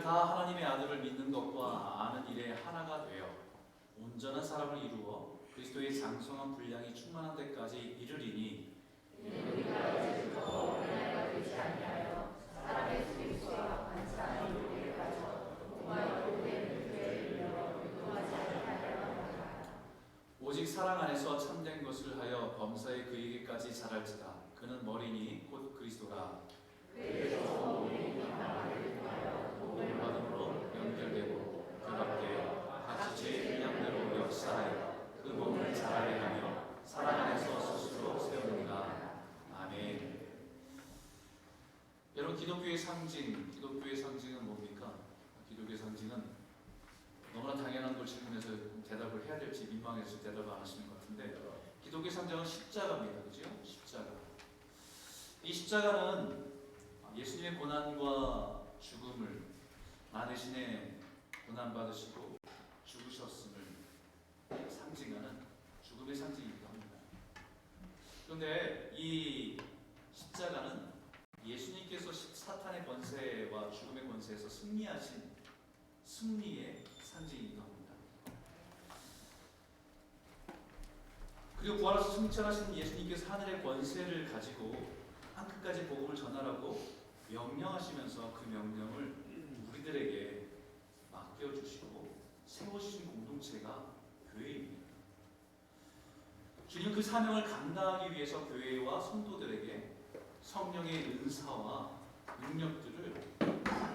다 하나님의 아들을 믿는 것과 아는 일에 하나가 되어 온전한 사람을 이루어 그리스도의 장성한 분량이 충만한 데까지 이르리니 우리가 이제부터 은혜가 되지 아니하여 사람의 수익수와 반찬의 요리에 가져 공화의 도된 교회를 이루어 유도하지 아니하려 합니다. 오직 사랑 안에서 참된 것을 하여 범사에 그에게까지 자랄지라. 그는 머리니 곧 그리스도라. 그에게서 우리는 하나님을 통하여 도움을 받음으로 연결되고 결합되어 같이 제 분량대로 역사하여 그 몸을 자라게 하며 사랑 안에서 스스로 세우는가. 아멘. 여러분, 기독교의 상징은 뭡니까? 기독교의 상징은 너무나 당연한 걸 질문해서 대답을 해야 될지 민망해서 대답을 안 하시는 것 같은데, 기독교의 상징은 십자가입니다. 그죠? 십자가. 이 십자가는 예수님의 고난과 죽음을, 나 대신에 고난받으시고 죽으셨음을 상징하는 죽음의 상징이기도 합니다. 그런데 이 십자가는 예수님께서 사탄의 권세와 죽음의 권세에서 승리하신 승리의 상징이기도 합니다. 그리고 부활하셔서 승천하신 예수님께서 하늘의 권세를 가지고 한 끝까지 복음을 전하라고 명령하시면서 그 명령을 우리들에게 맡겨주시고 세워주신 공동체가 교회입니다. 주님 그 사명을 감당하기 위해서 교회와 성도들에게 성령의 은사와 능력들을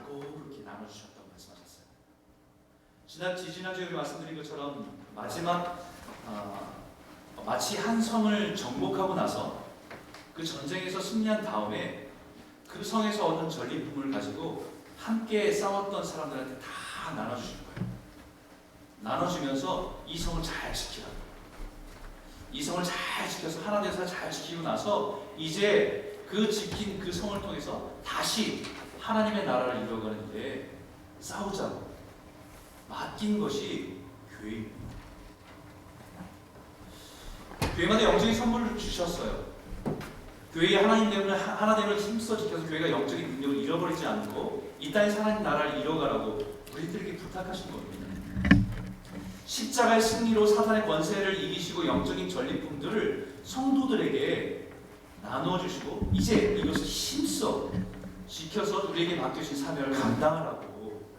골고루 나눠주셨다고 말씀하셨어요. 지지난주에 말씀드린 것처럼 마지막 마치 한 성을 정복하고 나서 그 전쟁에서 승리한 다음에 그 성에서 얻은 전리품을 가지고 함께 싸웠던 사람들한테 다 나눠주신 거예요. 나눠주면서 이 성을 잘 지키라고. 이 성을 잘 지켜서 하나 되어서 잘 지키고 나서 이제 그 지킨 그 성을 통해서 다시 하나님의 나라를 이루어가는데 싸우자고 맡긴 것이 교회입니다. 교회마다 영적인 선물을 주셨어요. 교회의 하나됨을 힘써 지켜서 교회가 영적인 능력을 잃어버리지 않고 이 땅에서 하나님 나라를 이뤄가라고 우리들에게 부탁하신 겁니다. 십자가의 승리로 사탄의 권세를 이기시고 영적인 전리품들을 성도들에게 나누어 주시고 이제 이것을 힘써 지켜서 우리에게 맡겨진 사명을 감당하라고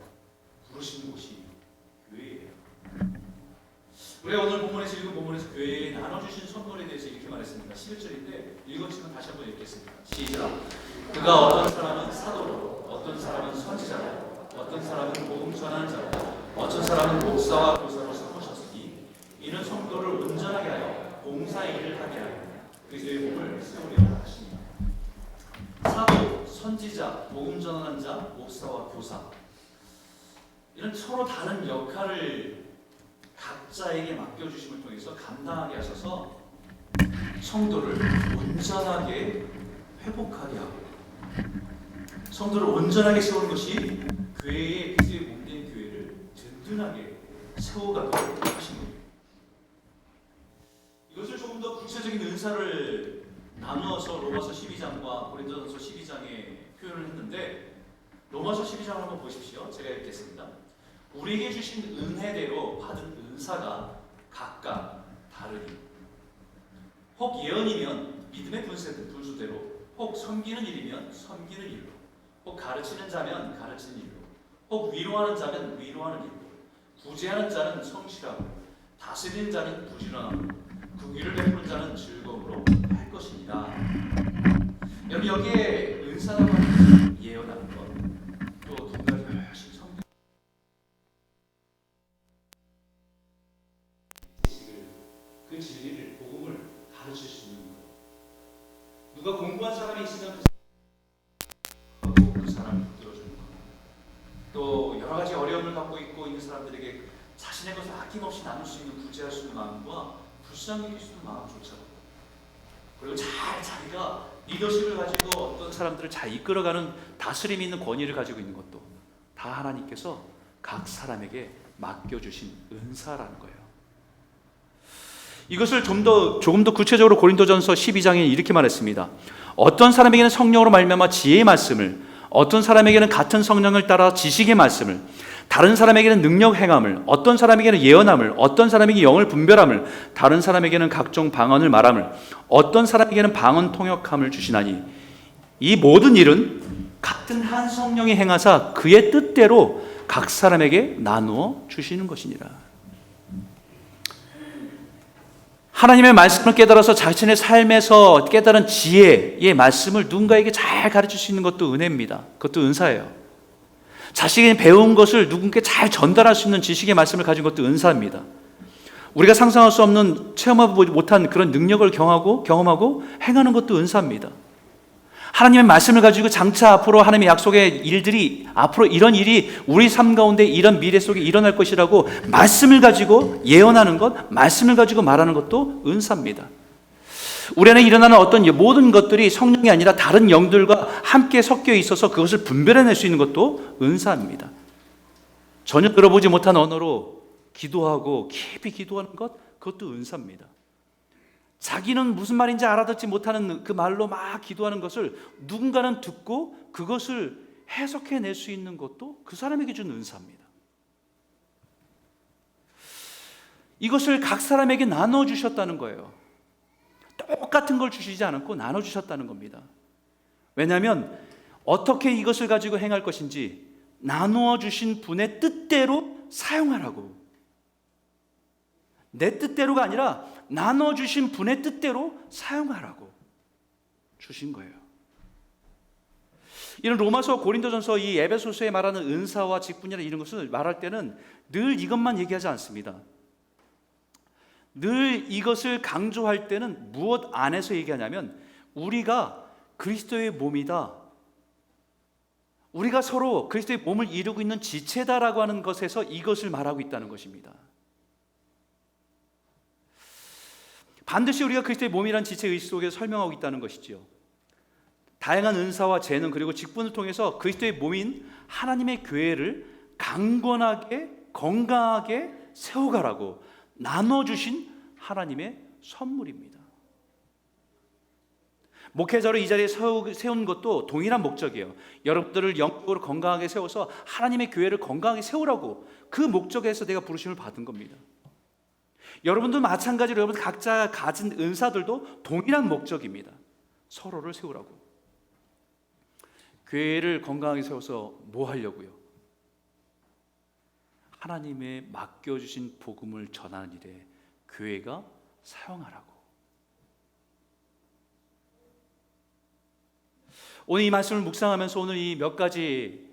부르시는 곳이 교회예요. 우리가 오늘 본문에서 읽은 본문에서 교회에 나눠주신 선물에 대해서 이렇게 말했습니다. 11절인데 읽어주시면 다시 한번 읽겠습니다. 시작. 그가 어떤 사람은 사도로, 어떤 사람은 선지자로, 어떤 사람은 복음 전하는 자로, 어떤 사람은 목사와 교사로 삼으셨으니 이는 성도를 온전하게 하여 봉사의 일을 하게 하여 그리스도의 몸을 세우려 하십니다. 사도, 선지자, 복음 전하는 자, 목사와 교사, 이런 서로 다른 역할을 각자에게 맡겨주심을 통해서 감당하게 하셔서 성도를 온전하게 회복하게 하고 성도를 온전하게 세우는 것이 교회의 그리스도의 몸된 교회를 든든하게 세워가도록 하신 겁니다. 이것을 조금 더 구체적인 은사를 나누어서 로마서 12장과 고린도전서 12장에 표현을 했는데, 로마서 12장을 한번 보십시오. 제가 읽겠습니다. 우리에게 주신 은혜대로 받은 은사가 각각 다르니 혹 예언이면 믿음의 분수대로, 혹 섬기는 일이면 섬기는 일로, 혹 가르치는 자면 가르치는 일로, 혹 위로하는 자면 위로하는 일로, 구제하는 자는 성실하고 다스리는 자는 부지런하고 긍휼을 베푸는 자는 즐거움으로 할 것입니다. 여러분, 여기에 은사라고 하는 것은 예언하는 것, 또 누군가를 열심히 섬기는 그 진리를, 복음을 가르칠 수 있는 것. 누가 공부한 사람이 있으면 그 사람을 들어주는 것. 또 여러 가지 어려움을 갖고 있는 사람들에게 자신의 것을 아낌없이 나눌 수 있는, 구제할 수 있는 마음과 불쌍히 여길 수 있는 마음조차, 그리고 잘 자기가 리더십을 가지고 어떤 사람들을 잘 이끌어가는 다스림 있는 권위를 가지고 있는 것도 다 하나님께서 각 사람에게 맡겨주신 은사라는 거예요. 이것을 조금 더 구체적으로 고린도전서 12장에 이렇게 말했습니다. 어떤 사람에게는 성령으로 말미암아 지혜의 말씀을, 어떤 사람에게는 같은 성령을 따라 지식의 말씀을, 다른 사람에게는 능력 행함을, 어떤 사람에게는 예언함을, 어떤 사람에게 영을 분별함을, 다른 사람에게는 각종 방언을 말함을, 어떤 사람에게는 방언 통역함을 주시나니 이 모든 일은 같은 한 성령이 행하사 그의 뜻대로 각 사람에게 나누어 주시는 것이니라. 하나님의 말씀을 깨달아서 자신의 삶에서 깨달은 지혜의 말씀을 누군가에게 잘 가르칠 수 있는 것도 은혜입니다. 그것도 은사예요. 자신이 배운 것을 누군가에게 잘 전달할 수 있는 지식의 말씀을 가진 것도 은사입니다. 우리가 상상할 수 없는, 체험하지 못한 그런 능력을 경험하고 행하는 것도 은사입니다. 하나님의 말씀을 가지고 장차 앞으로 하나님의 약속의 일들이, 앞으로 이런 일이 우리 삶 가운데 이런 미래 속에 일어날 것이라고 말씀을 가지고 예언하는 것, 말씀을 가지고 말하는 것도 은사입니다. 우리 안에 일어나는 어떤 모든 것들이 성령이 아니라 다른 영들과 함께 섞여 있어서 그것을 분별해낼 수 있는 것도 은사입니다. 전혀 들어보지 못한 언어로 기도하고 깊이 기도하는 것, 그것도 은사입니다. 자기는 무슨 말인지 알아듣지 못하는 그 말로 막 기도하는 것을 누군가는 듣고 그것을 해석해낼 수 있는 것도 그 사람에게 준 은사입니다. 이것을 각 사람에게 나눠주셨다는 거예요. 똑같은 걸 주시지 않았고 나눠주셨다는 겁니다. 왜냐하면 어떻게 이것을 가지고 행할 것인지 나누어 주신 분의 뜻대로 사용하라고. 내 뜻대로가 아니라 나눠주신 분의 뜻대로 사용하라고 주신 거예요. 이런 로마서, 고린도전서, 이 에베소서에 말하는 은사와 직분이나 이런 것을 말할 때는 늘 이것만 얘기하지 않습니다. 늘 이것을 강조할 때는 무엇 안에서 얘기하냐면 우리가 그리스도의 몸이다, 우리가 서로 그리스도의 몸을 이루고 있는 지체다라고 하는 것에서 이것을 말하고 있다는 것입니다. 반드시 우리가 그리스도의 몸이란 지체 의식 속에서 설명하고 있다는 것이지요. 다양한 은사와 재능 그리고 직분을 통해서 그리스도의 몸인 하나님의 교회를 강건하게 건강하게 세워가라고 나눠주신 하나님의 선물입니다. 목회자로 이 자리에 세운 것도 동일한 목적이에요. 여러분들을 영적으로 건강하게 세워서 하나님의 교회를 건강하게 세우라고, 그 목적에서 내가 부르심을 받은 겁니다. 여러분도 마찬가지로 여러분 각자 가진 은사들도 동일한 목적입니다. 서로를 세우라고. 교회를 건강하게 세워서 뭐 하려고요? 하나님의 맡겨주신 복음을 전하는 일에 교회가 사용하라고. 오늘 이 말씀을 묵상하면서 오늘 이 몇 가지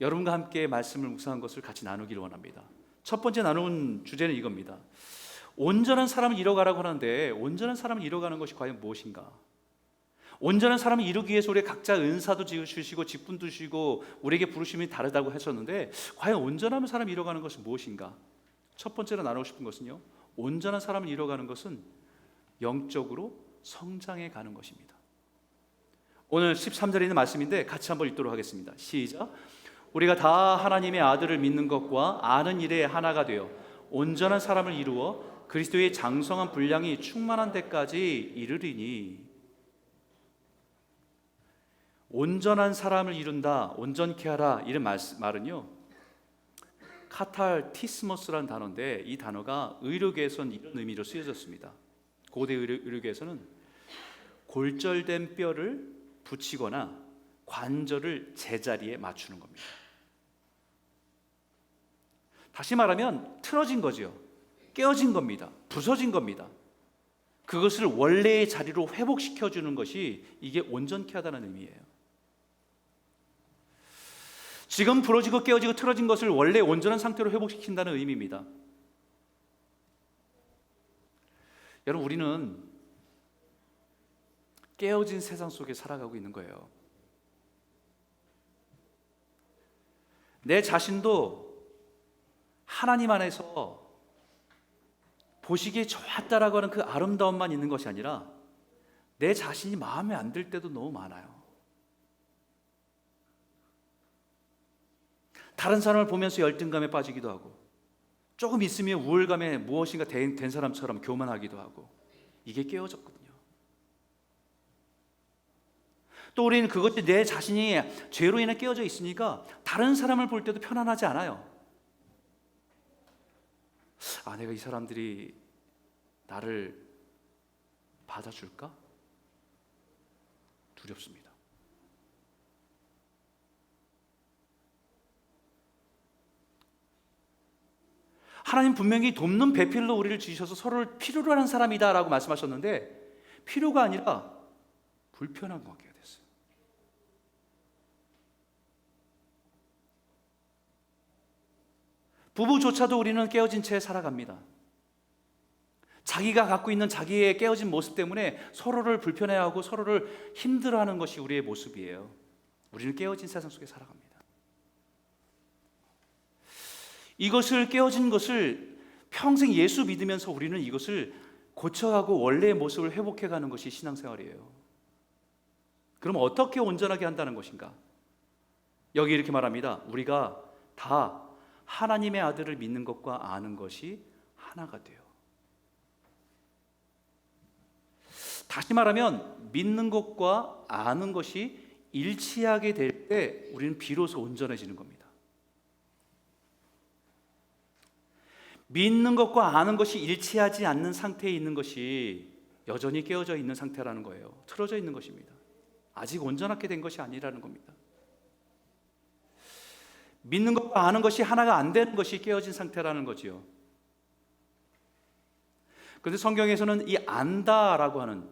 여러분과 함께 말씀을 묵상한 것을 같이 나누기를 원합니다. 첫 번째 나눈 주제는 이겁니다. 온전한 사람을 이뤄가라고 하는데 온전한 사람을 이뤄가는 것이 과연 무엇인가? 온전한 사람을 이루기 위해서 우리 각자 은사도 주시고 직분도 주시고 우리에게 부르심이 다르다고 하셨는데 과연 온전한 사람을 이뤄가는 것이 무엇인가? 첫 번째로 나누고 싶은 것은요, 온전한 사람을 이뤄가는 것은 영적으로 성장해 가는 것입니다. 오늘 13절에 있는 말씀인데 같이 한번 읽도록 하겠습니다. 시작. 우리가 다 하나님의 아들을 믿는 것과 아는 일에 하나가 되어 온전한 사람을 이루어 그리스도의 장성한 분량이 충만한 데까지 이르리니. 온전한 사람을 이룬다, 온전케 하라, 이런 말은요 카탈티스모스라는 단어인데 이 단어가 의료계에서는 이런 의미로 쓰여졌습니다. 고대 의료계에서는 골절된 뼈를 붙이거나 관절을 제자리에 맞추는 겁니다. 다시 말하면 틀어진 거죠. 깨어진 겁니다. 부서진 겁니다. 그것을 원래의 자리로 회복시켜주는 것이 이게 온전케 하다는 의미예요. 지금 부러지고 깨어지고 틀어진 것을 원래 온전한 상태로 회복시킨다는 의미입니다. 여러분, 우리는 깨어진 세상 속에 살아가고 있는 거예요. 내 자신도 하나님 안에서 보시기에 좋았다라고 하는 그 아름다움만 있는 것이 아니라 내 자신이 마음에 안 들 때도 너무 많아요. 다른 사람을 보면서 열등감에 빠지기도 하고 조금 있으면 우월감에 무엇인가 된 사람처럼 교만하기도 하고, 이게 깨어졌거든요. 또 우리는 그것이 내 자신이 죄로 인해 깨어져 있으니까 다른 사람을 볼 때도 편안하지 않아요. 내가 이 사람들이 나를 받아줄까? 두렵습니다. 하나님 분명히 돕는 배필로 우리를 지으셔서 서로를 필요로 하는 사람이다라고 말씀하셨는데 필요가 아니라 불편한 관계가 됐어요. 부부조차도 우리는 깨어진 채 살아갑니다. 자기가 갖고 있는 자기의 깨어진 모습 때문에 서로를 불편해하고 서로를 힘들어하는 것이 우리의 모습이에요. 우리는 깨어진 세상 속에 살아갑니다. 이것을 깨어진 것을 평생 예수 믿으면서 우리는 이것을 고쳐가고 원래의 모습을 회복해가는 것이 신앙생활이에요. 그럼 어떻게 온전하게 한다는 것인가? 여기 이렇게 말합니다. 우리가 다 하나님의 아들을 믿는 것과 아는 것이 하나가 돼요. 다시 말하면 믿는 것과 아는 것이 일치하게 될 때 우리는 비로소 온전해지는 겁니다. 믿는 것과 아는 것이 일치하지 않는 상태에 있는 것이 여전히 깨어져 있는 상태라는 거예요. 틀어져 있는 것입니다. 아직 온전하게 된 것이 아니라는 겁니다. 믿는 것과 아는 것이 하나가 안 되는 것이 깨어진 상태라는 거지요. 그런데 성경에서는 이 안다라고 하는,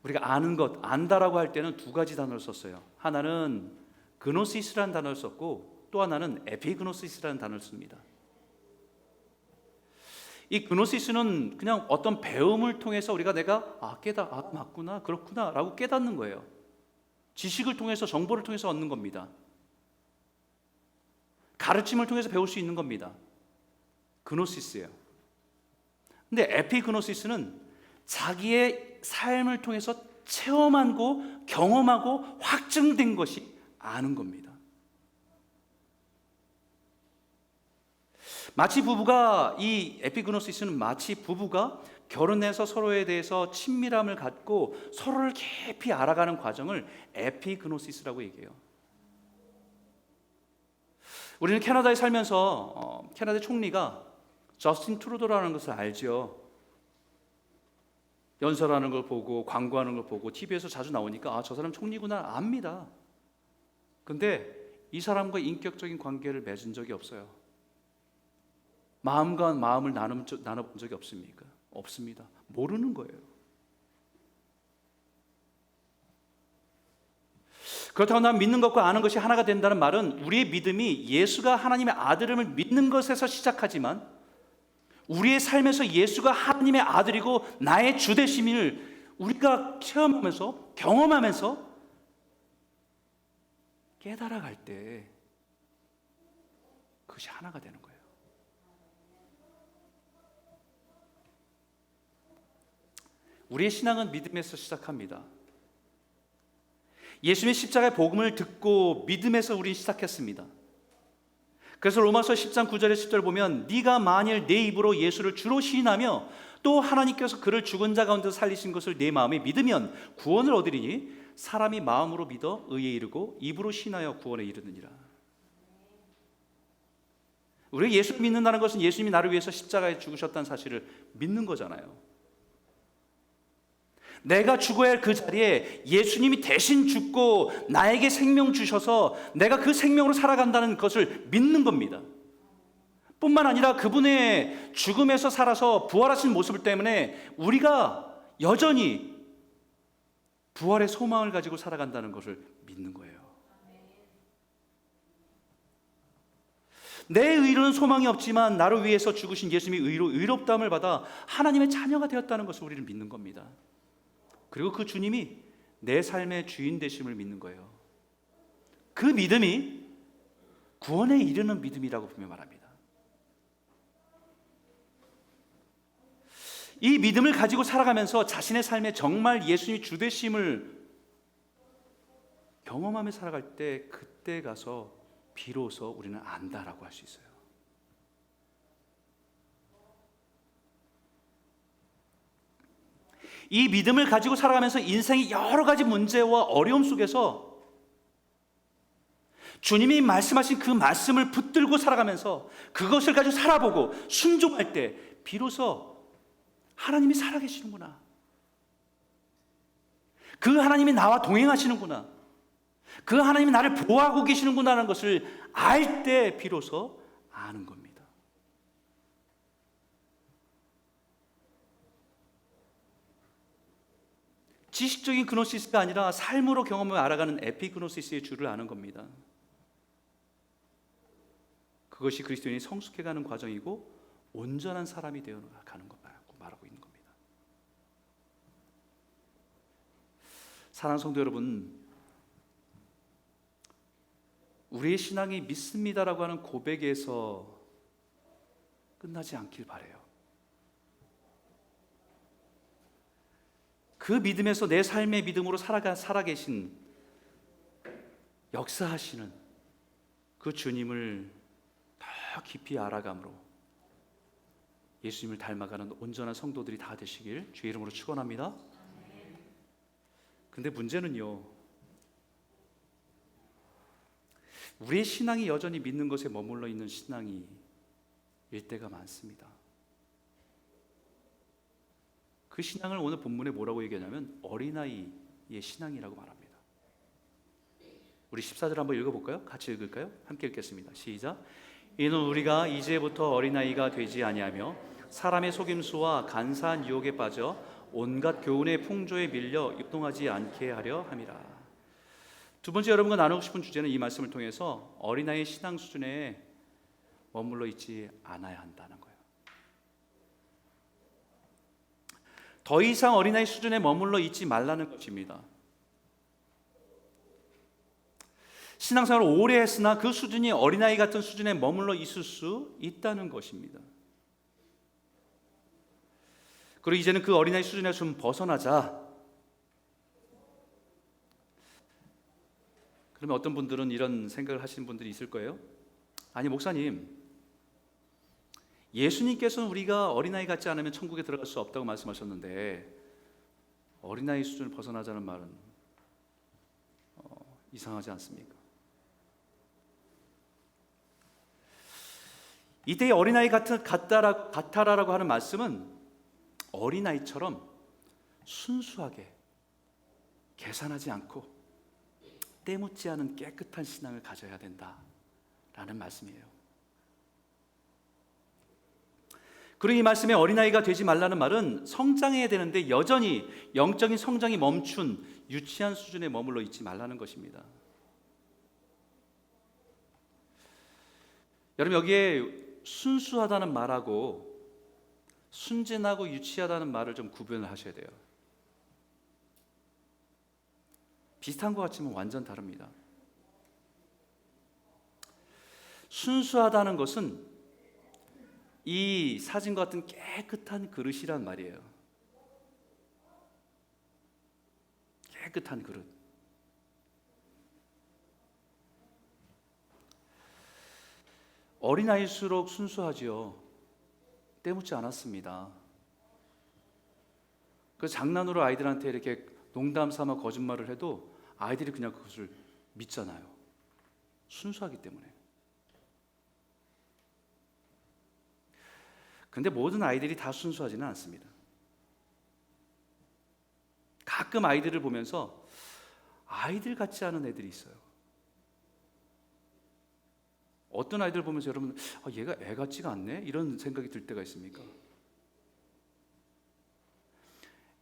우리가 아는 것, 안다라고 할 때는 두 가지 단어를 썼어요. 하나는 그노시스라는 단어를 썼고 또 하나는 에피그노시스라는 단어를 씁니다. 이 그노시스는 그냥 어떤 배움을 통해서 우리가 내가 맞구나, 그렇구나 라고 깨닫는 거예요. 지식을 통해서, 정보를 통해서 얻는 겁니다. 가르침을 통해서 배울 수 있는 겁니다. 그노시스예요. 근데 에피그노시스는 자기의 삶을 통해서 체험하고 경험하고 확증된 것이 아는 겁니다. 마치 부부가, 이 에피그노시스는 마치 부부가 결혼해서 서로에 대해서 친밀함을 갖고 서로를 깊이 알아가는 과정을 에피그노시스라고 얘기해요. 우리는 캐나다에 살면서 캐나다 총리가 저스틴 트루도라는 것을 알죠. 연설하는 걸 보고 광고하는 걸 보고 TV에서 자주 나오니까 저 사람 총리구나 압니다. 근데 이 사람과 인격적인 관계를 맺은 적이 없어요. 마음과 마음을 나눠본 적이 없습니까? 없습니다. 모르는 거예요. 그렇다고 난 믿는 것과 아는 것이 하나가 된다는 말은 우리의 믿음이 예수가 하나님의 아들임을 믿는 것에서 시작하지만 우리의 삶에서 예수가 하나님의 아들이고 나의 주되심을 우리가 체험하면서 경험하면서 깨달아갈 때 그것이 하나가 되는 거예요. 우리의 신앙은 믿음에서 시작합니다. 예수님의 십자가의 복음을 듣고 믿음에서 우리는 시작했습니다. 그래서 로마서 10장 9절에 10절 보면 네가 만일 내 입으로 예수를 주로 시인하며 또 하나님께서 그를 죽은 자 가운데서 살리신 것을 내 마음에 믿으면 구원을 얻으리니 사람이 마음으로 믿어 의에 이르고 입으로 시인하여 구원에 이르느니라. 우리가 예수를 믿는다는 것은 예수님이 나를 위해서 십자가에 죽으셨다는 사실을 믿는 거잖아요. 내가 죽어야 할 그 자리에 예수님이 대신 죽고 나에게 생명 주셔서 내가 그 생명으로 살아간다는 것을 믿는 겁니다. 뿐만 아니라 그분의 죽음에서 살아서 부활하신 모습 때문에 우리가 여전히 부활의 소망을 가지고 살아간다는 것을 믿는 거예요. 내 의로는 소망이 없지만 나를 위해서 죽으신 예수님이 의롭다함을 받아 하나님의 자녀가 되었다는 것을 우리는 믿는 겁니다. 그리고 그 주님이 내 삶의 주인 되심을 믿는 거예요. 그 믿음이 구원에 이르는 믿음이라고 분명 말합니다. 이 믿음을 가지고 살아가면서 자신의 삶에 정말 예수님이 주 되심을 경험하며 살아갈 때 그때 가서 비로소 우리는 안다라고 할 수 있어요. 이 믿음을 가지고 살아가면서 인생의 여러 가지 문제와 어려움 속에서 주님이 말씀하신 그 말씀을 붙들고 살아가면서 그것을 가지고 살아보고 순종할 때 비로소 하나님이 살아계시는구나, 그 하나님이 나와 동행하시는구나, 그 하나님이 나를 보호하고 계시는구나라는 것을 알 때 비로소 아는 겁니다. 지식적인 그노시스가 아니라 삶으로 경험을 알아가는 에피그노시스의 줄을 아는 겁니다. 그것이 그리스도인이 성숙해가는 과정이고 온전한 사람이 되어가는 것이라고 말하고 있는 겁니다. 사랑하는 성도 여러분, 우리의 신앙이 믿습니다라고 하는 고백에서 끝나지 않길 바라요. 그 믿음에서 내 삶의 믿음으로 살아계신 역사하시는 그 주님을 더 깊이 알아감으로 예수님을 닮아가는 온전한 성도들이 다 되시길 주의 이름으로 축원합니다. 근데 문제는요, 우리의 신앙이 여전히 믿는 것에 머물러 있는 신앙이 일 때가 많습니다. 그 신앙을 오늘 본문에 뭐라고 얘기하냐면 어린아이의 신앙이라고 말합니다. 우리 14절 한번 읽어볼까요? 같이 읽을까요? 함께 읽겠습니다. 시작. 이는 우리가 이제부터 어린아이가 되지 아니하며 사람의 속임수와 간사한 유혹에 빠져 온갖 교훈의 풍조에 밀려 유동하지 않게 하려 함이라. 두 번째 여러분과 나누고 싶은 주제는 이 말씀을 통해서 어린아이의 신앙 수준에 머물러 있지 않아야 한다는 거예요. 더 이상 어린아이 수준에 머물러 있지 말라는 것입니다. 신앙생활을 오래 했으나 그 수준이 어린아이 같은 수준에 머물러 있을 수 있다는 것입니다. 그리고 이제는 그 어린아이 수준에서 좀 벗어나자. 그러면 어떤 분들은 이런 생각을 하시는 분들이 있을 거예요. 아니 목사님, 예수님께서는 우리가 어린아이 같지 않으면 천국에 들어갈 수 없다고 말씀하셨는데 어린아이 수준을 벗어나자는 말은 이상하지 않습니까? 이때의 어린아이 같아라라고 하는 말씀은 어린아이처럼 순수하게 계산하지 않고 때묻지 않은 깨끗한 신앙을 가져야 된다라는 말씀이에요. 그리고 이 말씀에 어린아이가 되지 말라는 말은 성장해야 되는데 여전히 영적인 성장이 멈춘 유치한 수준에 머물러 있지 말라는 것입니다. 여러분, 여기에 순수하다는 말하고 순진하고 유치하다는 말을 좀 구분을 하셔야 돼요. 비슷한 것 같지만 완전 다릅니다. 순수하다는 것은 이 사진과 같은 깨끗한 그릇이란 말이에요. 깨끗한 그릇. 어린아이일수록 순수하지요. 때묻지 않았습니다. 그 장난으로 아이들한테 이렇게 농담 삼아 거짓말을 해도 아이들이 그냥 그것을 믿잖아요. 순수하기 때문에. 근데 모든 아이들이 다 순수하지는 않습니다. 가끔 아이들을 보면서 아이들 같지 않은 애들이 있어요. 어떤 아이들 보면서 여러분, 얘가 애 같지가 않네? 이런 생각이 들 때가 있습니까?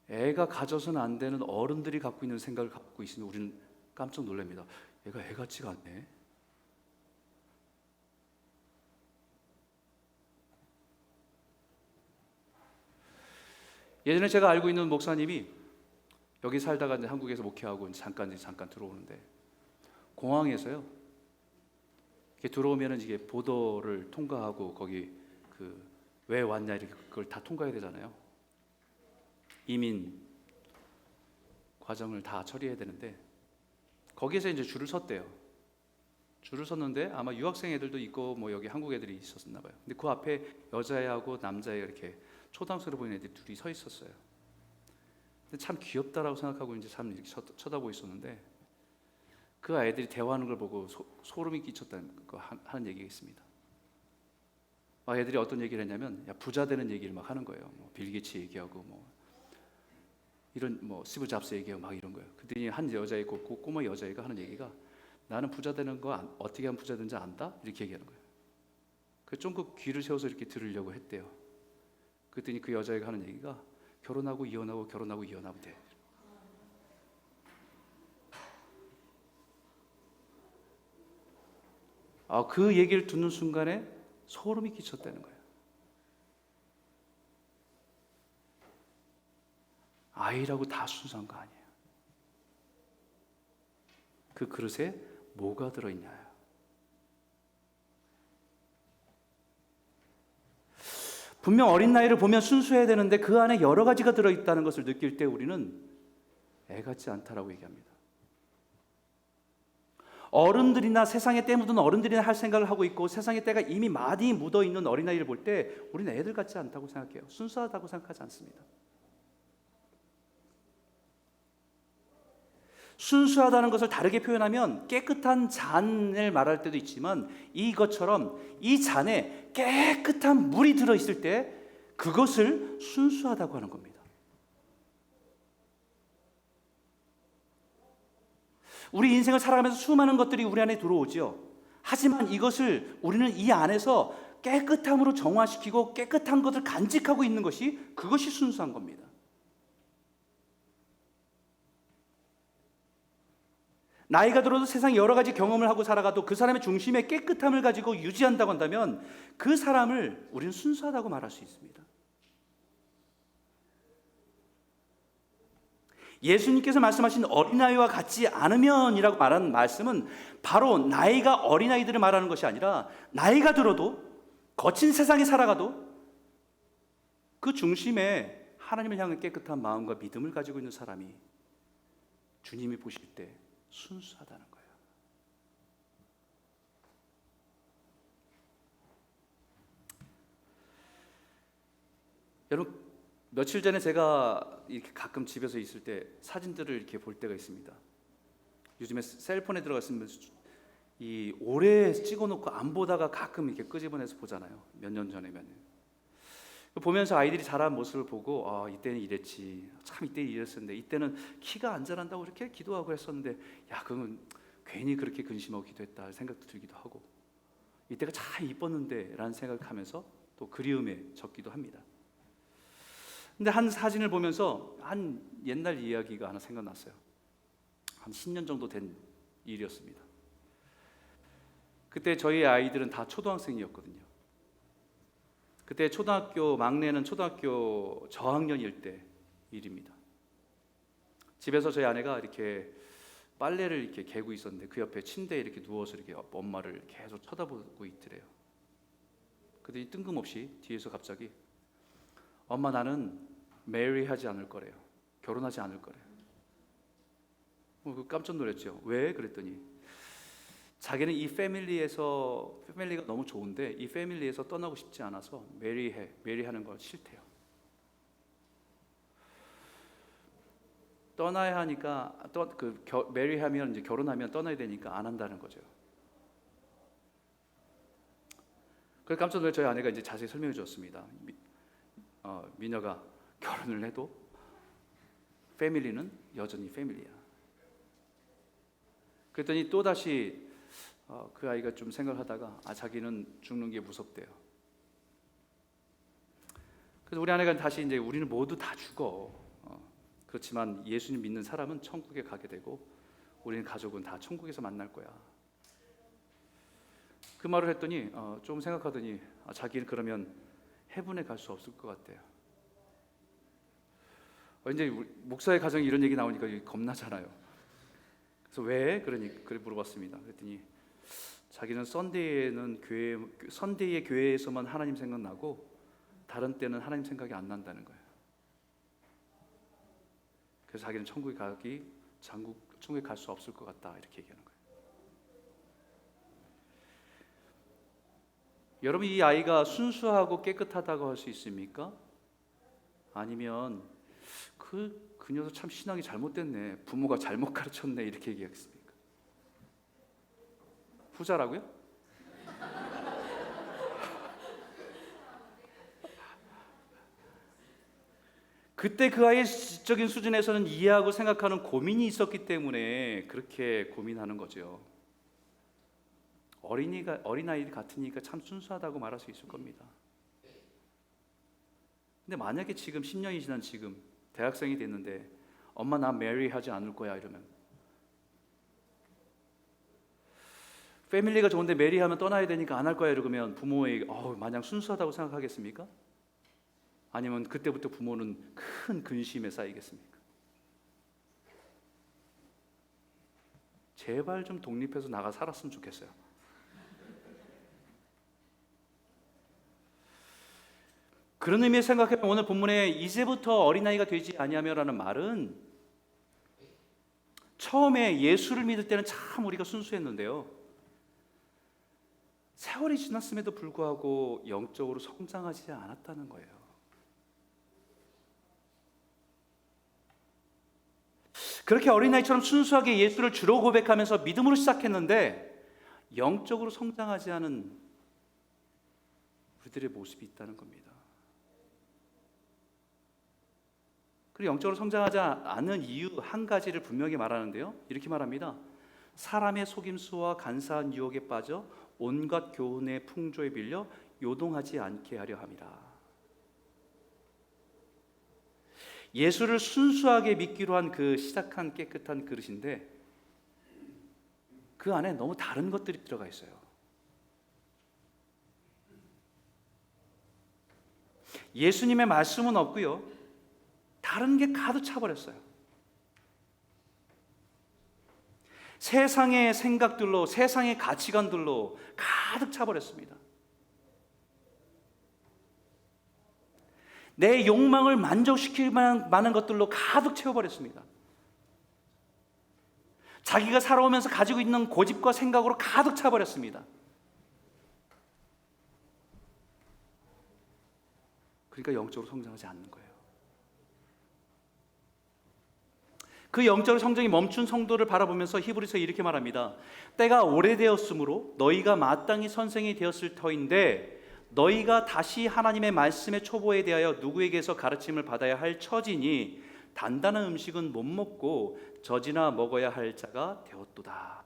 애가 가져서는 안 되는 어른들이 갖고 있는 생각을 갖고 있으면 우리는 깜짝 놀랍니다. 얘가 애 같지가 않네? 예전에 제가 알고 있는 목사님이 여기 살다가 이제 한국에서 목회하고 잠깐 들어오는데 공항에서요. 이렇게 들어오면은 이게 보더를 통과하고 거기 왜 왔냐 이렇게 그걸 다 통과해야 되잖아요. 이민 과정을 다 처리해야 되는데 거기에서 이제 줄을 섰대요. 줄을 섰는데 아마 유학생 애들도 있고 뭐 여기 한국 애들이 있었나 봐요. 근데 그 앞에 여자애하고 남자애 이렇게 초등학생으로 보이는 애들이 둘이 서 있었어요. 근데 참 귀엽다라고 생각하고 이제 참 이렇게 쳐다보고 있었는데 그 아이들이 대화하는 걸 보고 소름이 끼쳤다는 거 하는 얘기가 있습니다. 애들이 어떤 얘기를 했냐면 부자 되는 얘기를 막 하는 거예요. 뭐 빌 게이츠 얘기하고 뭐 이런 뭐 스티브 잡스 얘기하고 막 이런 거예요. 그랬더니 한 여자애 꼬마 여자애가 하는 얘기가 나는 부자 되는 거 어떻게 하면 부자 되는지 안다? 이렇게 얘기하는 거예요. 그 쫑긋 귀를 세워서 이렇게 들으려고 했대요. 그랬더니 그 여자애가 하는 얘기가 결혼하고 이혼하고 결혼하고 이혼하면 돼. 그 얘기를 듣는 순간에 소름이 끼쳤다는 거예요. 아이라고 다 순수한 거 아니에요. 그 그릇에 뭐가 들어있냐요. 분명 어린 나이를 보면 순수해야 되는데 그 안에 여러 가지가 들어있다는 것을 느낄 때 우리는 애 같지 않다라고 얘기합니다. 어른들이나 세상에 때 묻은 어른들이나 할 생각을 하고 있고 세상의 때가 이미 많이 묻어있는 어린아이를 볼 때 우리는 애들 같지 않다고 생각해요. 순수하다고 생각하지 않습니다. 순수하다는 것을 다르게 표현하면 깨끗한 잔을 말할 때도 있지만 이것처럼 이 잔에 깨끗한 물이 들어있을 때 그것을 순수하다고 하는 겁니다. 우리 인생을 살아가면서 수많은 것들이 우리 안에 들어오죠. 하지만 이것을 우리는 이 안에서 깨끗함으로 정화시키고 깨끗한 것을 간직하고 있는 것이 그것이 순수한 겁니다. 나이가 들어도 세상 여러 가지 경험을 하고 살아가도 그 사람의 중심에 깨끗함을 가지고 유지한다고 한다면 그 사람을 우리는 순수하다고 말할 수 있습니다. 예수님께서 말씀하신 어린아이와 같지 않으면이라고 말하는 말씀은 바로 나이가 어린아이들을 말하는 것이 아니라 나이가 들어도 거친 세상에 살아가도 그 중심에 하나님을 향한 깨끗한 마음과 믿음을 가지고 있는 사람이 주님이 보실 때 순수하다는 거예요. 여러분, 며칠 전에 제가 이렇게 가끔 집에서 있을 때 사진들을 이렇게 볼 때가 있습니다. 요즘에 셀폰에 들어갔으면 이 오래 찍어놓고 안 보다가 가끔 이렇게 끄집어내서 보잖아요. 몇 년 전에 보면서 아이들이 자란 모습을 보고 이때는 이랬지, 참 이때 이랬었는데 이때는 키가 안 자란다고 이렇게 기도하고 했었는데 그건 괜히 그렇게 근심하고 기도했다 생각도 들기도 하고 이때가 참 이뻤는데 라는 생각을 하면서 또 그리움에 젖기도 합니다. 근데 한 사진을 보면서 한 옛날 이야기가 하나 생각났어요. 한 10년 정도 된 일이었습니다. 그때 저희 아이들은 다 초등학생이었거든요. 그때 막내는 초등학교 저학년일 때 일입니다. 집에서 저희 아내가 이렇게 빨래를 이렇게 개고 있었는데 그 옆에 침대에 이렇게 누워서 이렇게 엄마를 계속 쳐다보고 있더래요. 그랬더니 뜬금없이 뒤에서 갑자기 엄마 나는 메리하지 않을 거래요. 결혼하지 않을 거래요. 깜짝 놀랐죠. 왜? 그랬더니 자기는 이 패밀리가 너무 좋은데 이 패밀리에서 떠나고 싶지 않아서 메리하는 걸 싫대요. 떠나야 하니까 메리하면 이제 결혼하면 떠나야 되니까 안 한다는 거죠. 그래서 깜짝 놀라 저희 아내가 이제 자세히 설명해 주었습니다. 미녀가 결혼을 해도 패밀리는 여전히 패밀리야. 그랬더니 또 다시 그 아이가 좀 생각하다가 자기는 죽는 게 무섭대요. 그래서 우리 아내가 다시 이제 우리는 모두 다 죽어. 그렇지만 예수님 믿는 사람은 천국에 가게 되고 우리는 가족은 다 천국에서 만날 거야. 그 말을 했더니 좀 생각하더니 자기는 그러면 헤븐에 갈 수 없을 것 같대요. 이제 목사의 가정에 이런 얘기 나오니까 겁나잖아요. 그래서 왜? 그래 물어봤습니다. 그랬더니 자기는 선데이에 교회에서만 하나님 생각나고 다른 때는 하나님 생각이 안 난다는 거예요. 그래서 자기는 천국에 갈 수 없을 것 같다 이렇게 얘기하는 거예요. 여러분 이 아이가 순수하고 깨끗하다고 할 수 있습니까? 아니면 그 그 녀석 참 신앙이 잘못됐네. 부모가 잘못 가르쳤네. 이렇게 얘기하겠습니까? 후자라고요? 그때 그 아이의 지적인 수준에서는 이해하고 생각하는 고민이 있었기 때문에 그렇게 고민하는 거죠. 어린아이 같으니까 참 순수하다고 말할 수 있을 겁니다. 근데 만약에 지금 10년이 지난 지금 대학생이 됐는데 엄마 나 메리 하지 않을 거야 이러면, 패밀리가 좋은데 메리 하면 떠나야 되니까 안 할 거야 이러면 부모에게 마냥 순수하다고 생각하겠습니까? 아니면 그때부터 부모는 큰 근심에 쌓이겠습니까? 제발 좀 독립해서 나가 살았으면 좋겠어요. 그런 의미에 생각해보면 오늘 본문에 이제부터 어린아이가 되지 아니하며라는 말은, 처음에 예수를 믿을 때는 참 우리가 순수했는데요, 세월이 지났음에도 불구하고 영적으로 성장하지 않았다는 거예요. 그렇게 어린아이처럼 순수하게 예수를 주로 고백하면서 믿음으로 시작했는데 영적으로 성장하지 않은 우리들의 모습이 있다는 겁니다. 그리고 영적으로 성장하지 않은 이유 한 가지를 분명히 말하는데요, 이렇게 말합니다. 사람의 속임수와 간사한 유혹에 빠져 온갖 교훈의 풍조에 밀려 요동하지 않게 하려 함이라. 예수를 순수하게 믿기로 한 그 시작한 깨끗한 그릇인데 그 안에 너무 다른 것들이 들어가 있어요. 예수님의 말씀은 없고요, 다른 게 가득 차버렸어요. 세상의 생각들로, 세상의 가치관들로 가득 차버렸습니다. 내 욕망을 만족시킬 만한 것들로 가득 채워버렸습니다. 자기가 살아오면서 가지고 있는 고집과 생각으로 가득 차버렸습니다. 그러니까 영적으로 성장하지 않는 거예요. 그 영적 성장이 멈춘 성도를 바라보면서 히브리서 이렇게 말합니다. 때가 오래되었으므로 너희가 마땅히 선생이 되었을 터인데 너희가 다시 하나님의 말씀의 초보에 대하여 누구에게서 가르침을 받아야 할 처지니 단단한 음식은 못 먹고 젖이나 먹어야 할 자가 되었도다.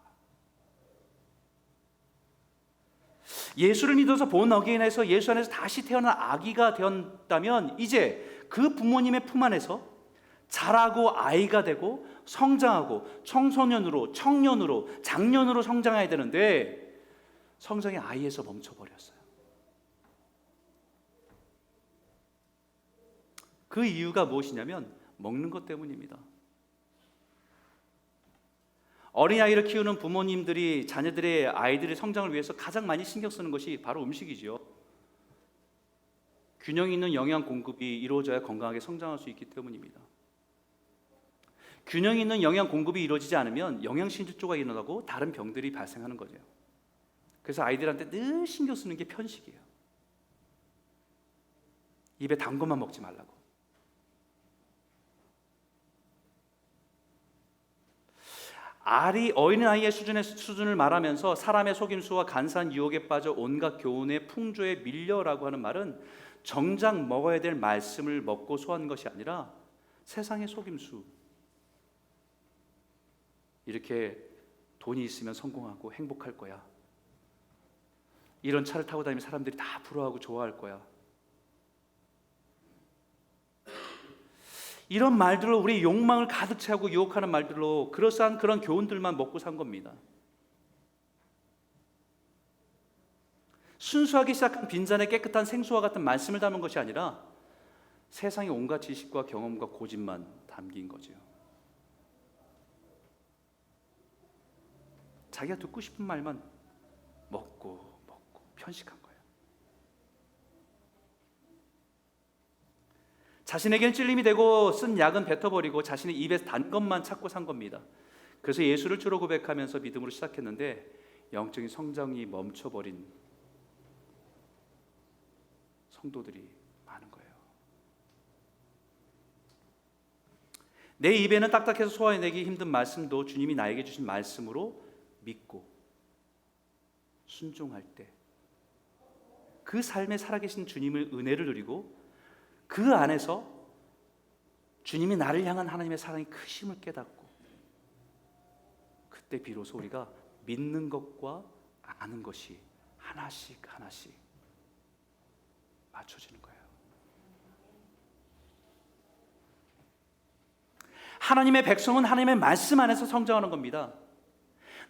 예수를 믿어서 본 어게인에서 예수 안에서 다시 태어난 아기가 되었다면 이제 그 부모님의 품 안에서 자라고 아이가 되고 성장하고 청소년으로, 청년으로, 장년으로 성장해야 되는데 성장의 아이에서 멈춰버렸어요. 그 이유가 무엇이냐면 먹는 것 때문입니다. 어린아이를 키우는 부모님들이 자녀들의 아이들의 성장을 위해서 가장 많이 신경 쓰는 것이 바로 음식이지요. 균형 있는 영양 공급이 이루어져야 건강하게 성장할 수 있기 때문입니다. 균형 있는 영양 공급이 이루어지지 않으면 영양실조가 일어나고 다른 병들이 발생하는 거죠. 그래서 아이들한테 늘 신경 쓰는 게 편식이에요. 입에 단 것만 먹지 말라고. 어린아이의 수준을 말하면서 사람의 속임수와 간사한 유혹에 빠져 온갖 교훈의 풍조에 밀려라고 하는 말은 정작 먹어야 될 말씀을 먹고 소화한 것이 아니라 세상의 속임수, 이렇게 돈이 있으면 성공하고 행복할 거야, 이런 차를 타고 다니면 사람들이 다 부러워하고 좋아할 거야, 이런 말들로 우리 욕망을 가득 채우고 유혹하는 말들로 그럴싸한 그런 교훈들만 먹고 산 겁니다. 순수하게 시작한 빈잔에 깨끗한 생수와 같은 말씀을 담은 것이 아니라 세상의 온갖 지식과 경험과 고집만 담긴 거죠. 자기가 듣고 싶은 말만 먹고 편식한 거예요. 자신에게는 찔림이 되고 쓴 약은 뱉어버리고 자신의 입에서 단 것만 찾고 산 겁니다. 그래서 예수를 주로 고백하면서 믿음으로 시작했는데 영적인 성장이 멈춰버린 성도들이 많은 거예요. 내 입에는 딱딱해서 소화해내기 힘든 말씀도 주님이 나에게 주신 말씀으로 믿고 순종할 때 그 삶에 살아계신 주님의 은혜를 누리고 그 안에서 주님이 나를 향한 하나님의 사랑의 크심을 깨닫고 그때 비로소 우리가 믿는 것과 아는 것이 하나씩 하나씩 맞춰지는 거예요. 하나님의 백성은 하나님의 말씀 안에서 성장하는 겁니다.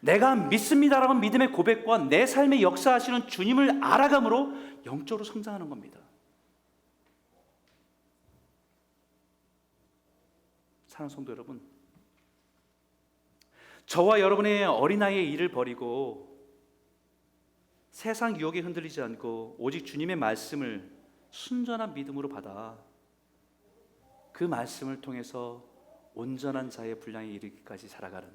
내가 믿습니다라는 믿음의 고백과 내 삶에 역사하시는 주님을 알아감으로 영적으로 성장하는 겁니다. 사랑하는 성도 여러분, 저와 여러분의 어린아이의 일을 버리고 세상 유혹에 흔들리지 않고 오직 주님의 말씀을 순전한 믿음으로 받아 그 말씀을 통해서 온전한 자의 분량에 이르기까지 살아가는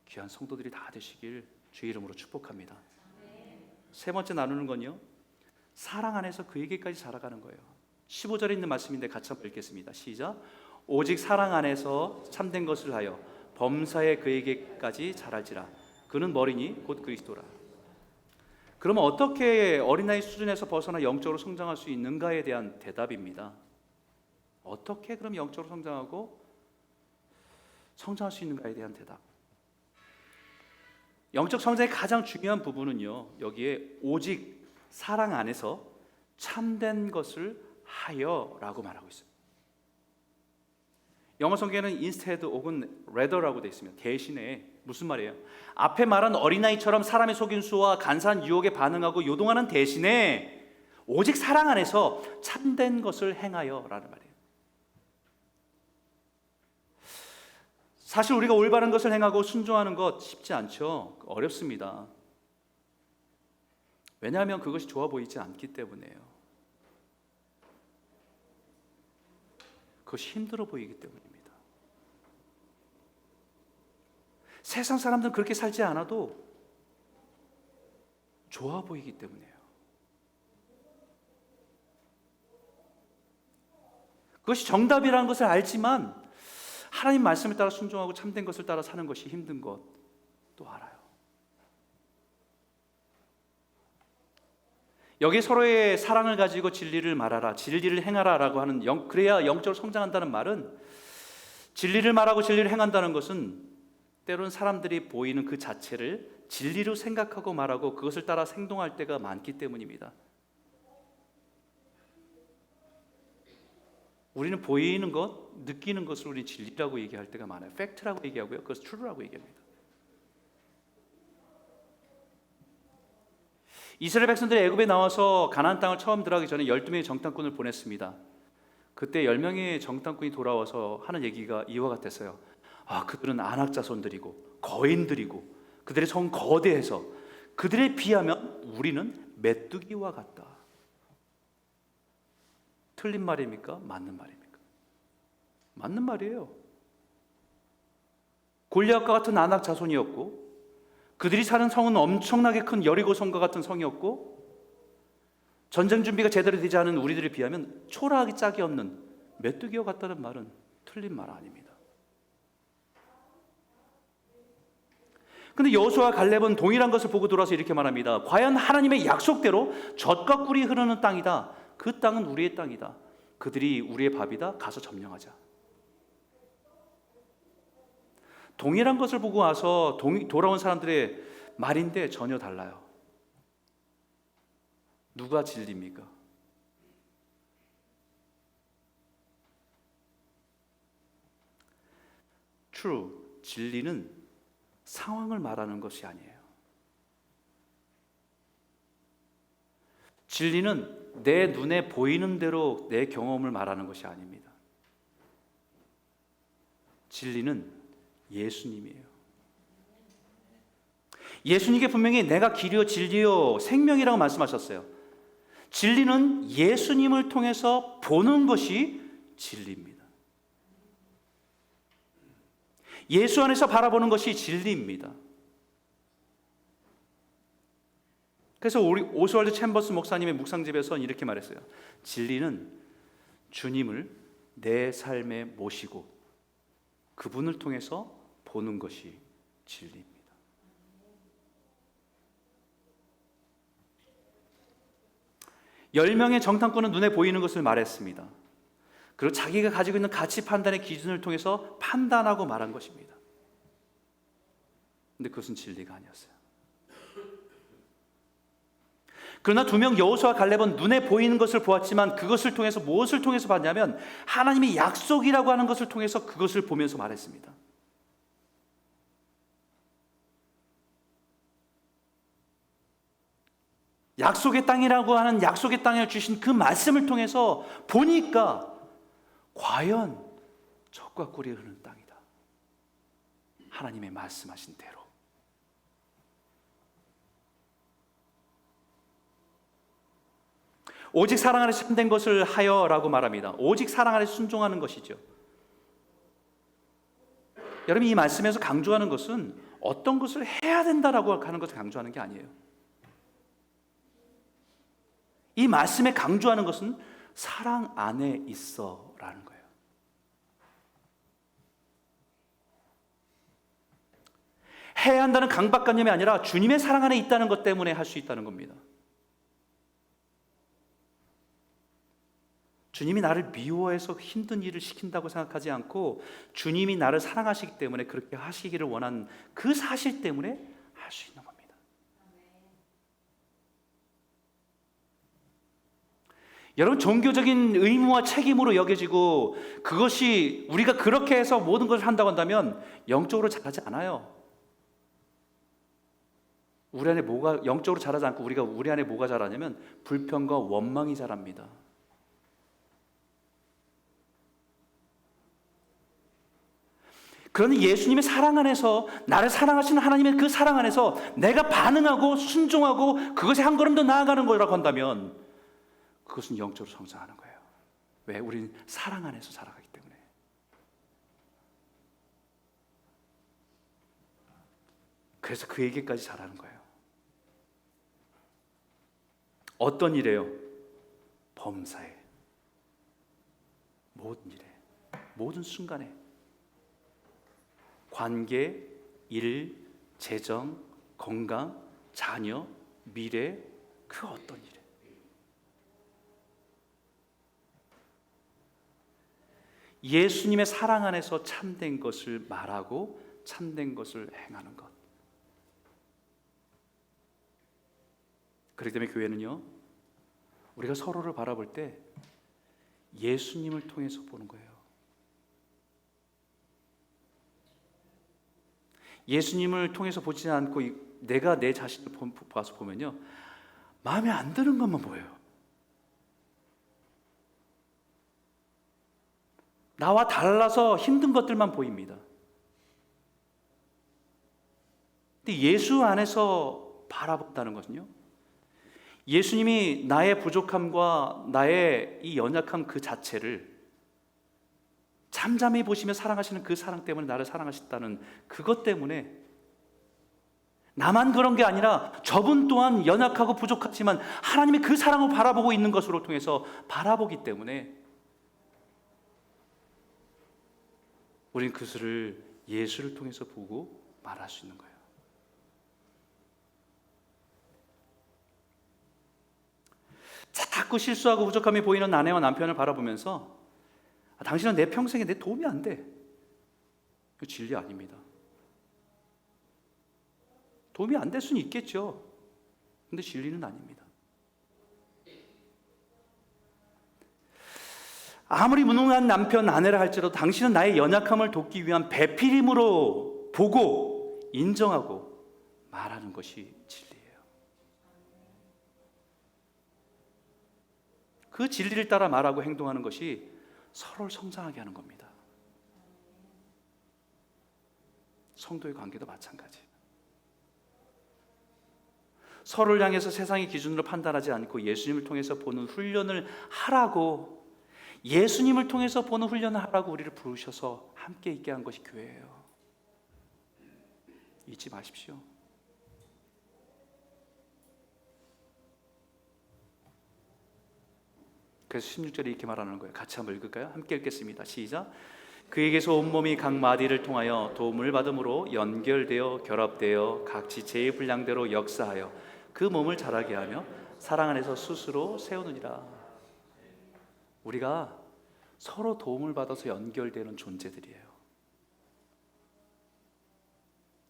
귀한 성도들이 다 되시길 주의 이름으로 축복합니다. 세 번째 나누는 건요, 사랑 안에서 그에게까지 자라가는 거예요. 15절에 있는 말씀인데 같이 한번 읽겠습니다. 시작. 오직 사랑 안에서 참된 것을 하여 범사에 그에게까지 자랄지라. 그는 머리니 곧 그리스도라. 그러면 어떻게 어린아이 수준에서 벗어나 영적으로 성장할 수 있는가에 대한 대답입니다. 어떻게 그럼 영적으로 성장하고 성장할 수 있는가에 대한 대답. 영적 성장의 가장 중요한 부분은요, 여기에 오직 사랑 안에서 참된 것을 하여라고 말하고 있습니다. 영어 성경에는 instead 혹은 rather라고 되어 있습니다. 대신에 무슨 말이에요? 앞에 말한 어린아이처럼 사람의 속임수와 간사한 유혹에 반응하고 요동하는 대신에 오직 사랑 안에서 참된 것을 행하여라는 말이에요. 사실 우리가 올바른 것을 행하고 순종하는 것 쉽지 않죠. 어렵습니다. 왜냐하면 그것이 좋아 보이지 않기 때문에요. 그것이 힘들어 보이기 때문입니다. 세상 사람들은 그렇게 살지 않아도 좋아 보이기 때문이에요. 그것이 정답이라는 것을 알지만 하나님 말씀을 따라 순종하고 참된 것을 따라 사는 것이 힘든 것도 알아요. 여기 서로의 사랑을 가지고 진리를 말하라, 진리를 행하라 라고 하는 그래야 영적으로 성장한다는 말은, 진리를 말하고 진리를 행한다는 것은 때로는 사람들이 보이는 그 자체를 진리로 생각하고 말하고 그것을 따라 행동할 때가 많기 때문입니다. 우리는 보이는 것, 느끼는 것을 우리는 진리라고 얘기할 때가 많아요. 팩트라고 얘기하고요. 그것을 true라고 얘기합니다. 이스라엘 백성들이 애굽에 나와서 가나안 땅을 처음 들어가기 전에 12명의 정탐꾼을 보냈습니다. 그때 10명의 정탐꾼이 돌아와서 하는 얘기가 이와 같았어요. 그들은 안악 자손들이고 거인들이고 그들의 성은 거대해서 그들에 비하면 우리는 메뚜기와 같다. 틀린 말입니까? 맞는 말입니까? 맞는 말이에요. 골리앗과 같은 안악 자손이었고 그들이 사는 성은 엄청나게 큰 여리고 성과 같은 성이었고 전쟁 준비가 제대로 되지 않은 우리들에 비하면 초라하기 짝이 없는 메뚜기와 같다는 말은 틀린 말 아닙니다. 근데 여호수아와 갈렙은 동일한 것을 보고 돌아서 이렇게 말합니다. 과연 하나님의 약속대로 젖과 꿀이 흐르는 땅이다. 그 땅은 우리의 땅이다. 그들이 우리의 밥이다. 가서 점령하자. 동일한 것을 보고 와서 돌아온 사람들의 말인데 전혀 달라요. 누가 진리입니까? True, 진리는 상황을 말하는 것이 아니에요. 진리는 내 눈에 보이는 대로 내 경험을 말하는 것이 아닙니다. 진리는 예수님이에요. 예수님께 분명히 내가 길이요 진리요 생명이라고 말씀하셨어요. 진리는 예수님을 통해서 보는 것이 진리입니다. 예수 안에서 바라보는 것이 진리입니다. 그래서 우리 오스왈드 챔버스 목사님의 묵상집에서 이렇게 말했어요. 진리는 주님을 내 삶에 모시고 그분을 통해서 보는 것이 진리입니다. 열 명의 정탐꾼은 눈에 보이는 것을 말했습니다. 그리고 자기가 가지고 있는 가치 판단의 기준을 통해서 판단하고 말한 것입니다. 근데 그것은 진리가 아니었어요. 그러나 두 명 여호수아와 갈렙은 눈에 보이는 것을 보았지만 그것을 통해서 무엇을 통해서 봤냐면 하나님의 약속이라고 하는 것을 통해서 그것을 보면서 말했습니다. 약속의 땅이라고 하는 약속의 땅을 주신 그 말씀을 통해서 보니까 과연 젖과 꿀이 흐르는 땅이다. 하나님의 말씀하신 대로. 오직 사랑 안에 참된 것을 하여라고 말합니다. 오직 사랑 안에 순종하는 것이죠. 여러분, 이 말씀에서 강조하는 것은 어떤 것을 해야 된다라고 하는 것을 강조하는 게 아니에요. 이 말씀에 강조하는 것은 사랑 안에 있어라는 거예요. 해야 한다는 강박관념이 아니라 주님의 사랑 안에 있다는 것 때문에 할 수 있다는 겁니다. 주님이 나를 미워해서 힘든 일을 시킨다고 생각하지 않고 주님이 나를 사랑하시기 때문에 그렇게 하시기를 원하는 그 사실 때문에 할 수 있는 겁니다. 여러분, 종교적인 의무와 책임으로 여겨지고 그것이 우리가 그렇게 해서 모든 것을 한다고 한다면 영적으로 자라지 않아요. 우리 안에 뭐가 영적으로 자라지 않고 우리 안에 뭐가 자라냐면 불평과 원망이 자랍니다. 그러나 예수님의 사랑 안에서 나를 사랑하시는 하나님의 그 사랑 안에서 내가 반응하고 순종하고 그것에 한 걸음 더 나아가는 거라고 한다면 그것은 영적으로 성장하는 거예요. 왜? 우리는 사랑 안에서 살아가기 때문에. 그래서 그에게까지 잘하는 거예요. 어떤 일에요? 범사에, 모든 일에, 모든 순간에 관계, 일, 재정, 건강, 자녀, 미래, 그 어떤 일에 예수님의 사랑 안에서 참된 것을 말하고 참된 것을 행하는 것. 그렇기 때문에 교회는요, 우리가 서로를 바라볼 때 예수님을 통해서 보는 거예요. 예수님을 통해서 보지 않고 내가 내 자신을 봐서 보면요, 마음에 안 드는 것만 보여요. 나와 달라서 힘든 것들만 보입니다. 근데 예수 안에서 바라본다는 것은요, 예수님이 나의 부족함과 나의 이 연약함 그 자체를 잠잠히 보시며 사랑하시는 그 사랑 때문에 나를 사랑하셨다는 그것 때문에 나만 그런 게 아니라 저분 또한 연약하고 부족하지만 하나님의 그 사랑을 바라보고 있는 것으로 통해서 바라보기 때문에 우리는 그것을 예수를 통해서 보고 말할 수 있는 거예요. 자꾸 실수하고 부족함이 보이는 아내와 남편을 바라보면서 당신은 내 평생에 내 도움이 안 돼. 그 진리 아닙니다. 도움이 안 될 수는 있겠죠. 근데 진리는 아닙니다. 아무리 무능한 남편, 아내라 할지라도 당신은 나의 연약함을 돕기 위한 배필임으로 보고 인정하고 말하는 것이 진리예요. 그 진리를 따라 말하고 행동하는 것이 서로를 성장하게 하는 겁니다. 성도의 관계도 마찬가지. 서로를 향해서 세상의 기준으로 판단하지 않고 예수님을 통해서 보는 훈련을 하라고, 예수님을 통해서 보는 훈련을 하라고 우리를 부르셔서 함께 있게 한 것이 교회예요. 잊지 마십시오. 그래서 16절에 이렇게 말하는 거예요. 같이 한번 읽을까요? 함께 읽겠습니다. 시작. 그에게서 온몸이 각 마디를 통하여 도움을 받음으로 연결되어 결합되어 각 지체의 분량대로 역사하여 그 몸을 자라게 하며 사랑 안에서 스스로 세우느니라. 우리가 서로 도움을 받아서 연결되는 존재들이에요.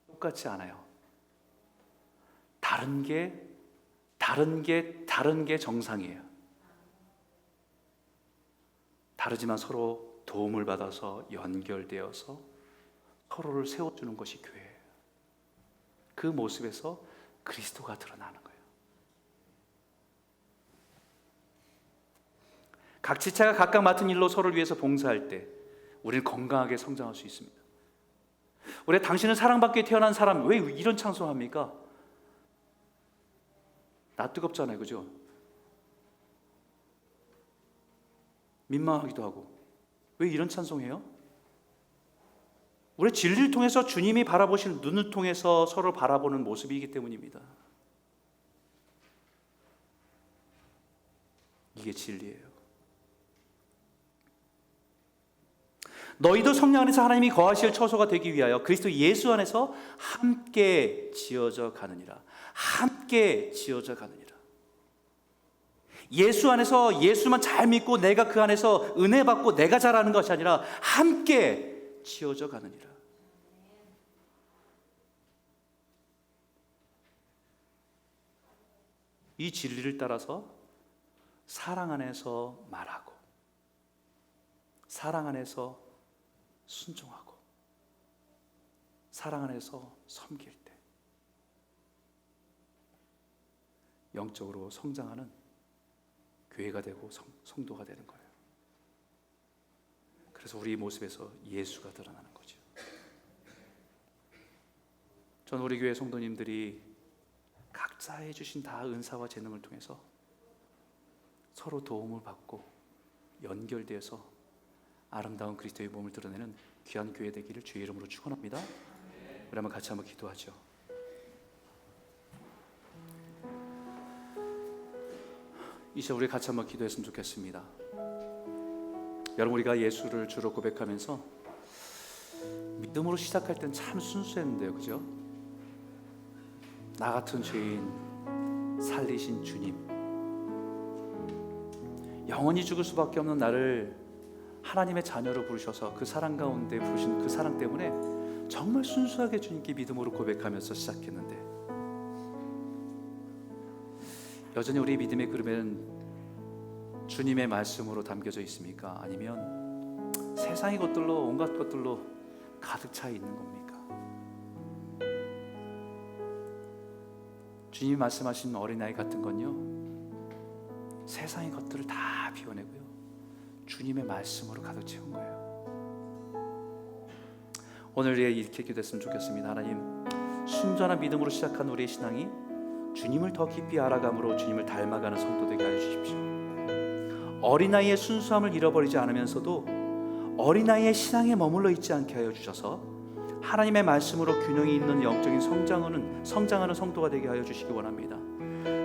똑같지 않아요. 다른 게 정상이에요. 다르지만 서로 도움을 받아서 연결되어서 서로를 세워주는 것이 교회예요. 그 모습에서 그리스도가 드러나는 거예요. 각 지체가 각각 맡은 일로 서로를 위해서 봉사할 때 우리는 건강하게 성장할 수 있습니다. 우리 당신은 사랑받기에 태어난 사람, 왜 이런 찬송합니까? 나 뜨겁잖아요, 그죠? 민망하기도 하고. 왜 이런 찬송해요? 우리 진리를 통해서 주님이 바라보시는 눈을 통해서 서로 바라보는 모습이기 때문입니다. 이게 진리예요. 너희도 성령 안에서 하나님이 거하실 처소가 되기 위하여 그리스도 예수 안에서 함께 지어져 가느니라. 함께 지어져 가느니라. 예수 안에서 예수만 잘 믿고 내가 그 안에서 은혜 받고 내가 잘하는 것이 아니라 함께 지어져 가느니라. 이 진리를 따라서 사랑 안에서 말하고 사랑 안에서 순종하고 사랑 안에서 섬길 때 영적으로 성장하는 교회가 되고 성도가 되는 거예요. 그래서 우리 모습에서 예수가 드러나는 거죠. 전 우리 교회 성도님들이 각자의 주신 다 은사와 재능을 통해서 서로 도움을 받고 연결되어서 아름다운 그리스도의 몸을 드러내는 귀한 교회 되기를 주의 이름으로 축원합니다. 우리 한번 같이 한번 기도하죠. 이제 우리 같이 한번 기도했으면 좋겠습니다. 여러분, 우리가 예수를 주로 고백하면서 믿음으로 시작할 땐 참 순수했는데요, 그죠? 나 같은 죄인 살리신 주님, 영원히 죽을 수밖에 없는 나를 하나님의 자녀로 부르셔서 그 사랑 가운데 부르신 그 사랑 때문에 정말 순수하게 주님께 믿음으로 고백하면서 시작했는데 여전히 우리 믿음의 그림에는 주님의 말씀으로 담겨져 있습니까? 아니면 세상의 것들로, 온갖 것들로 가득 차 있는 겁니까? 주님이 말씀하신 어린아이 같은 건요, 세상의 것들을 다 비워내고요, 주님의 말씀으로 가득 채운 거예요. 오늘 이렇게 기도했으면 좋겠습니다. 하나님, 순전한 믿음으로 시작한 우리의 신앙이 주님을 더 깊이 알아감으로 주님을 닮아가는 성도 되게 하여 주십시오. 어린아이의 순수함을 잃어버리지 않으면서도 어린아이의 신앙에 머물러 있지 않게 하여 주셔서 하나님의 말씀으로 균형이 있는 영적인 성장하는 성도가 되게 하여 주시기 원합니다.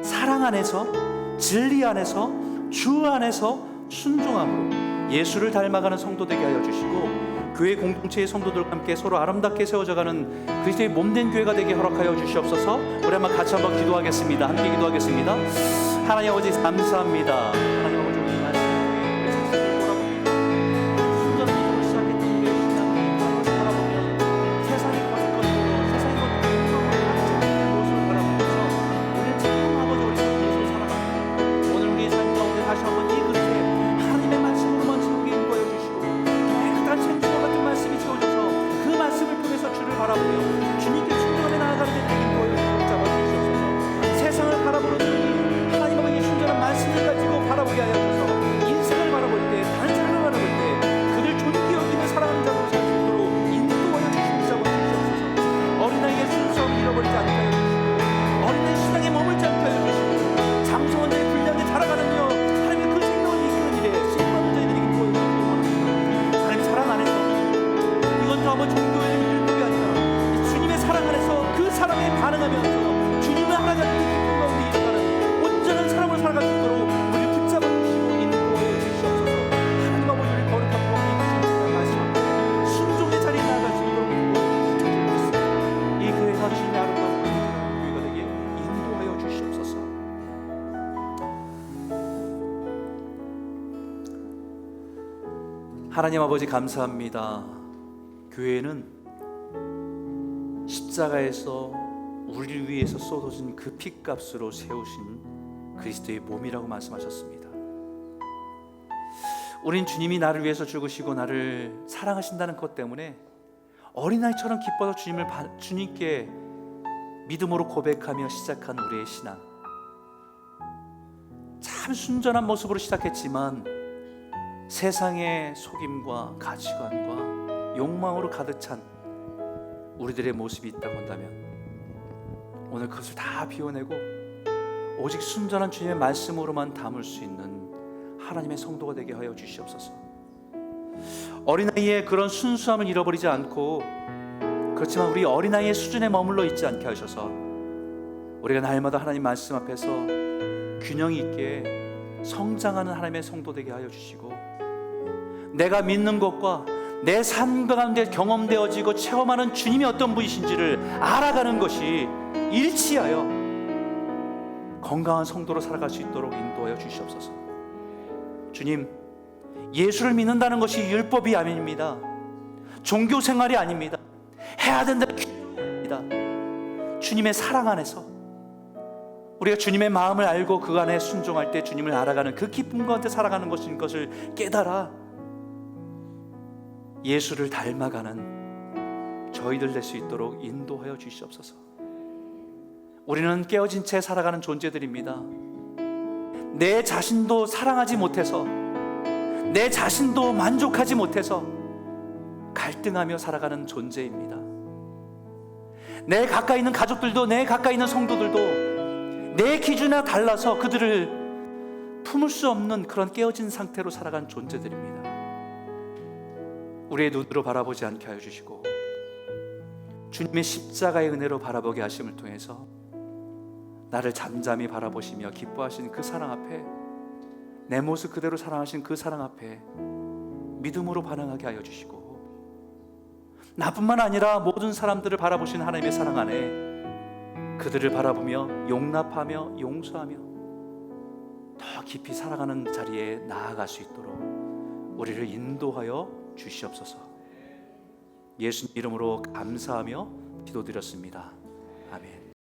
사랑 안에서, 진리 안에서, 주 안에서 순종함으로 예수를 닮아가는 성도 되게 하여 주시고 교회 공동체의 성도들과 함께 서로 아름답게 세워져가는 그리스도의 몸된 교회가 되게 허락하여 주시옵소서. 우리 한번 같이 한번 기도하겠습니다. 함께 기도하겠습니다. 하나님 아버지 감사합니다. 하나님 아버지, 우리 말씀을 자신을 돌아봅니다. 순전한 믿음으로 시작했던 우리의 신앙을 바라보면 세상의 것들로, 세상의 것들로 모습을 바라보면서 우리는 참 아버지 우리 예수를 사랑합니다. 오늘 우리의 삶 가운데 다시 한번 이 그릇에 하나님의 말씀으로만 채우게 인도하여 주시고 깨끗한 생수와 같은 말씀이 채워져서 그 말씀을 통해서 주를 바라보며 주님께 순종하며 나아가는 데 인도하여 잡아주시옵소서. 세상을 바라보는 눈이 하나님 아버지의 순전한 말씀을 가지고 바라보게 하여 주셔서 하나님 아버지 감사합니다. 교회는 십자가에서 우리를 위해서 쏟아진 그 피값으로 세우신 그리스도의 몸이라고 말씀하셨습니다. 우린 주님이 나를 위해서 죽으시고 나를 사랑하신다는 것 때문에 어린아이처럼 기뻐서 주님께 믿음으로 고백하며 시작한 우리의 신앙, 참 순전한 모습으로 시작했지만 세상의 속임과 가치관과 욕망으로 가득 찬 우리들의 모습이 있다고 한다면 오늘 그것을 다 비워내고 오직 순전한 주님의 말씀으로만 담을 수 있는 하나님의 성도가 되게 하여 주시옵소서. 어린아이의 그런 순수함을 잃어버리지 않고, 그렇지만 우리 어린아이의 수준에 머물러 있지 않게 하셔서 우리가 날마다 하나님 말씀 앞에서 균형 있게 성장하는 하나님의 성도 되게 하여 주시고, 내가 믿는 것과 내 삶 가운데 경험되어지고 체험하는 주님이 어떤 분이신지를 알아가는 것이 일치하여 건강한 성도로 살아갈 수 있도록 인도하여 주시옵소서. 주님, 예수를 믿는다는 것이 율법이 아닙니다. 종교 생활이 아닙니다. 해야 된다는 규정이 아닙니다. 주님의 사랑 안에서 우리가 주님의 마음을 알고 그 안에 순종할 때 주님을 알아가는 그 기쁨 가운데 살아가는 것인 것을 깨달아 예수를 닮아가는 저희들 될 수 있도록 인도하여 주시옵소서. 우리는 깨어진 채 살아가는 존재들입니다. 내 자신도 사랑하지 못해서, 내 자신도 만족하지 못해서 갈등하며 살아가는 존재입니다. 내 가까이 있는 가족들도, 내 가까이 있는 성도들도 내 기준에 달라서 그들을 품을 수 없는 그런 깨어진 상태로 살아간 존재들입니다. 우리의 눈으로 바라보지 않게 하여 주시고 주님의 십자가의 은혜로 바라보게 하심을 통해서 나를 잠잠히 바라보시며 기뻐하신 그 사랑 앞에, 내 모습 그대로 사랑하신 그 사랑 앞에 믿음으로 반응하게 하여 주시고, 나뿐만 아니라 모든 사람들을 바라보신 하나님의 사랑 안에 그들을 바라보며 용납하며 용서하며 더 깊이 살아가는 자리에 나아갈 수 있도록 우리를 인도하여 주시옵소서. 예수님 이름으로 감사하며 기도드렸습니다. 아멘.